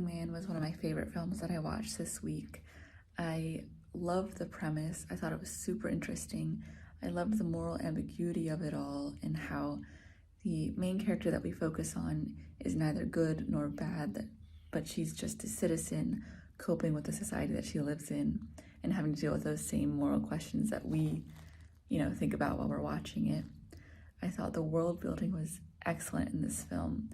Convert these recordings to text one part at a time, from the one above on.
Recycling Man was one of my favorite films that I watched this week. I loved the premise. I thought it was super interesting. I loved the moral ambiguity of it all and how the main character that we focus on is neither good nor bad, but she's just a citizen coping with the society that she lives in and having to deal with those same moral questions that we, think about while we're watching it. I thought the world building was excellent in this film.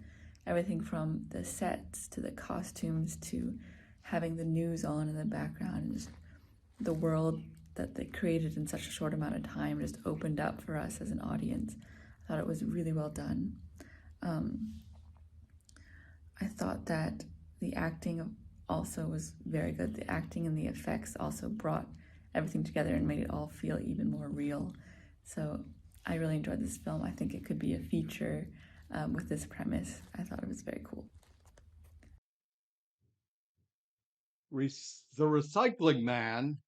Everything from the sets to the costumes to having the news on in the background, and just the world that they created in such a short amount of time just opened up for us as an audience. I thought it was really well done. I thought that the acting also was very good. The acting and the effects also brought everything together and made it all feel even more real. So I really enjoyed this film. I think it could be a feature with this premise. I thought it was very cool. The Recycling Man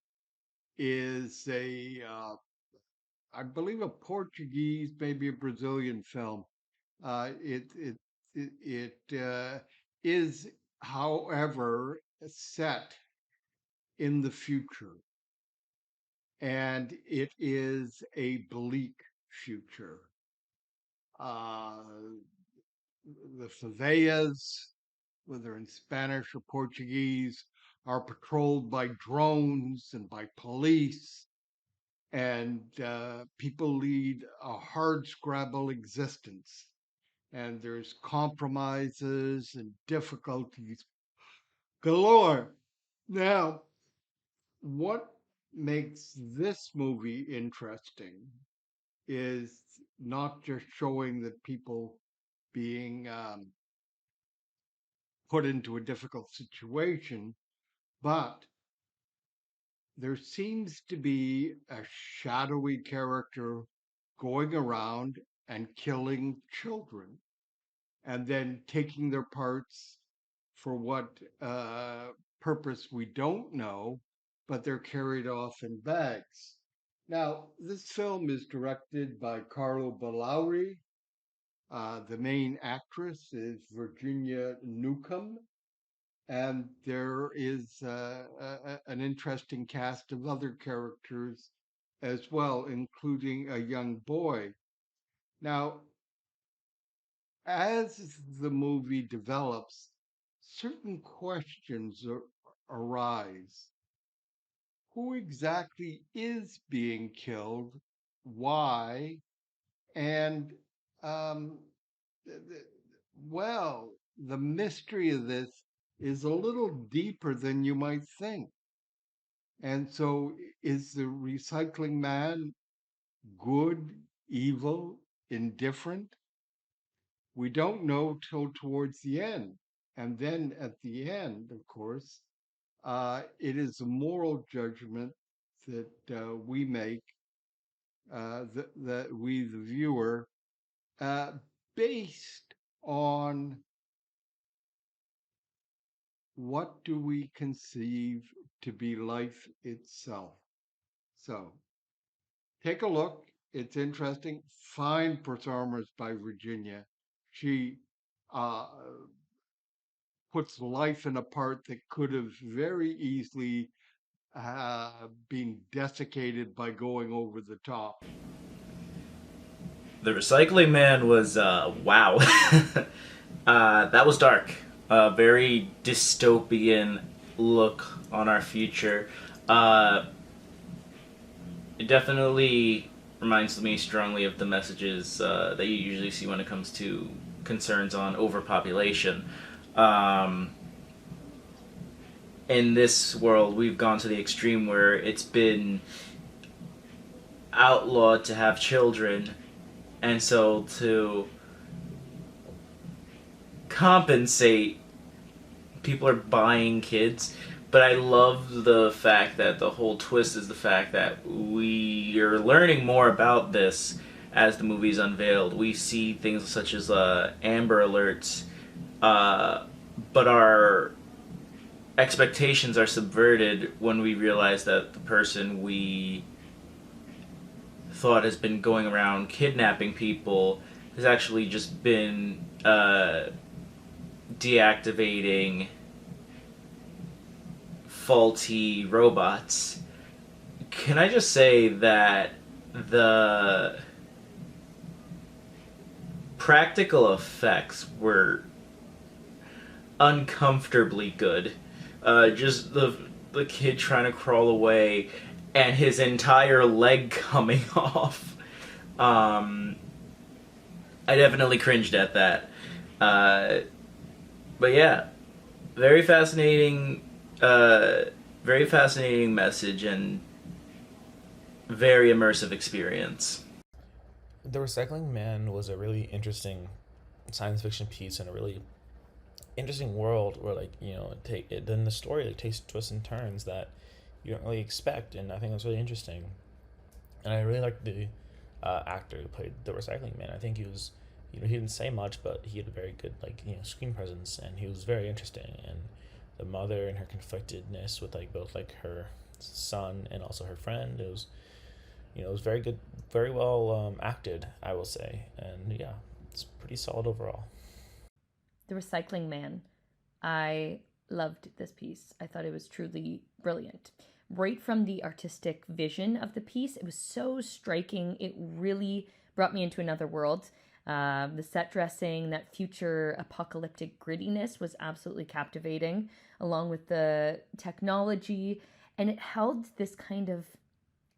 is I believe, a Portuguese, maybe a Brazilian film. It is, however, set in the future, and it is a bleak future. Uh, the favelas, whether in Spanish or Portuguese, are patrolled by drones and by police, and people lead a hard scrabble existence. And there's compromises and difficulties galore. Now, what makes this movie interesting is not just showing that people being put into a difficult situation, but there seems to be a shadowy character going around and killing children and then taking their parts for what purpose we don't know, but they're carried off in bags. Now, this film is directed by Carlo Ballauri. The main actress is Virginia Newcomb, and there is an interesting cast of other characters as well, including a young boy. Now, as the movie develops, certain questions arise. Who exactly is being killed? Why? And um, well, the mystery of this is a little deeper than you might think. And so, is the recycling man good, evil, indifferent? We don't know till towards the end. And then at the end, of course, it is a moral judgment that we make, that we, the viewer, uh, based on what do we conceive to be life itself. So take a look. It's interesting. Fine performance by Virginia. She uh, puts life in a part that could have very easily been desiccated by going over the top. The Recycling Man was wow. That was dark. A very dystopian look on our future. It definitely reminds me strongly of the messages that you usually see when it comes to concerns on overpopulation. Um, in this world, we've gone to the extreme where it's been outlawed to have children, and so to compensate, people are buying kids. But I love the fact that the whole twist is the fact that we are learning more about this as the movie's unveiled. We see things such as Amber Alerts, but our expectations are subverted when we realize that the person we thought has been going around kidnapping people has actually just been deactivating faulty robots. Can I just say that the practical effects were uncomfortably good. Just the kid trying to crawl away and his entire leg coming off. I definitely cringed at that. But yeah, very fascinating message and very immersive experience. The Recycling Man was a really interesting science fiction piece in a really interesting world where, like, then the story, like, takes twists and turns that you don't really expect, and I think that's really interesting. And I really liked the actor who played the Recycling Man. I think he was, he didn't say much, but he had a very good, like, screen presence, and he was very interesting. And the mother and her conflictedness with, like, both, like, her son and also her friend, it was very good, very well acted, I will say. And yeah, it's pretty solid overall. The Recycling Man. I loved this piece. I thought it was truly brilliant. Right from the artistic vision of the piece, it was so striking. It really brought me into another world. The set dressing, that future apocalyptic grittiness was absolutely captivating, along with the technology. And it held this kind of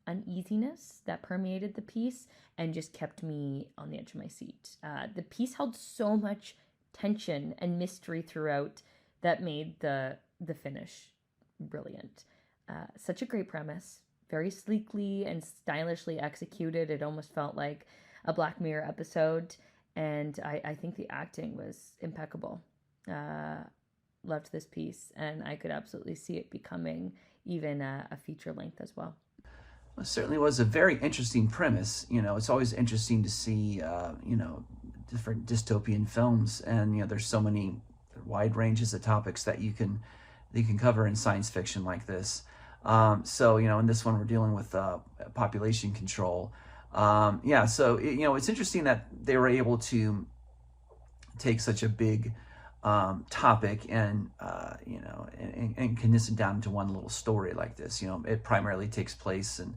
uneasiness that permeated the piece and just kept me on the edge of my seat. The piece held so much tension and mystery throughout that made the finish brilliant. Such a great premise, very sleekly and stylishly executed. It almost felt like a Black Mirror episode, and I think the acting was impeccable. Loved this piece, and I could absolutely see it becoming even a feature length as well. Well, it certainly was a very interesting premise. It's always interesting to see, different dystopian films, and there's so many wide ranges of topics that you can cover in science fiction like this. So in this one we're dealing with population control. So it's interesting that they were able to take such a big topic and condense it down into one little story like this. It primarily takes place in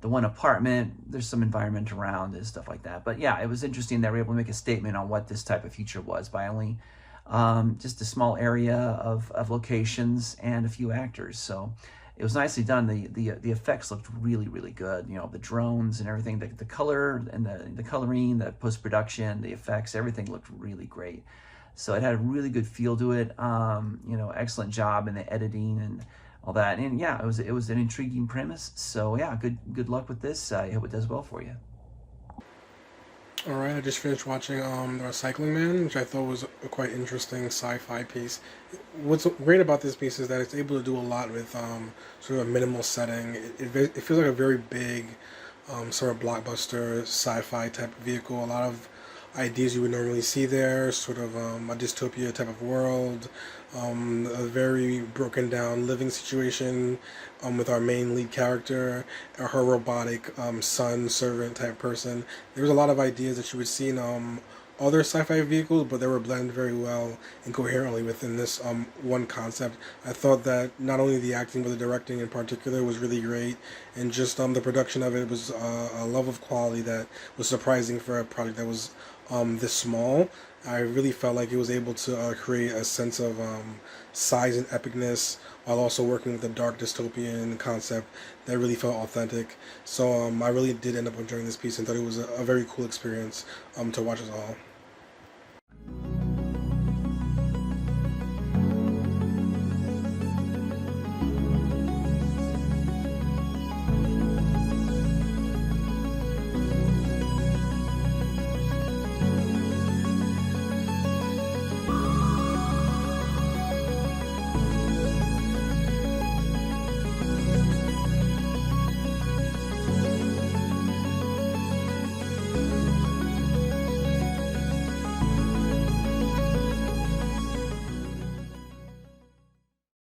the one apartment. There's some environment around and stuff like that. But yeah, it was interesting that we were able to make a statement on what this type of future was by only just a small area of locations and a few actors. So it was nicely done. The effects looked really, really good. The drones and everything, the color and the coloring, the post-production, the effects, everything looked really great. So it had a really good feel to it. Excellent job in the editing and all that. And yeah, it was an intriguing premise. So yeah, good luck with this. I hope it does well for you. All right, I just finished watching The Recycling Man, which I thought was a quite interesting sci-fi piece. What's great about this piece is that it's able to do a lot with sort of a minimal setting. It feels like a very big sort of blockbuster sci-fi type of vehicle. A lot of ideas you would normally see there, sort of a dystopia type of world, a very broken down living situation with our main lead character, her robotic son, servant type person. There was a lot of ideas that you would see in other sci-fi vehicles, but they were blended very well and coherently within this one concept. I thought that not only the acting but the directing in particular was really great, and just the production of it was a level of quality that was surprising for a project that was this small. I really felt like it was able to create a sense of size and epicness while also working with a dark dystopian concept that really felt authentic. So I really did end up enjoying this piece and thought it was a very cool experience to watch as all.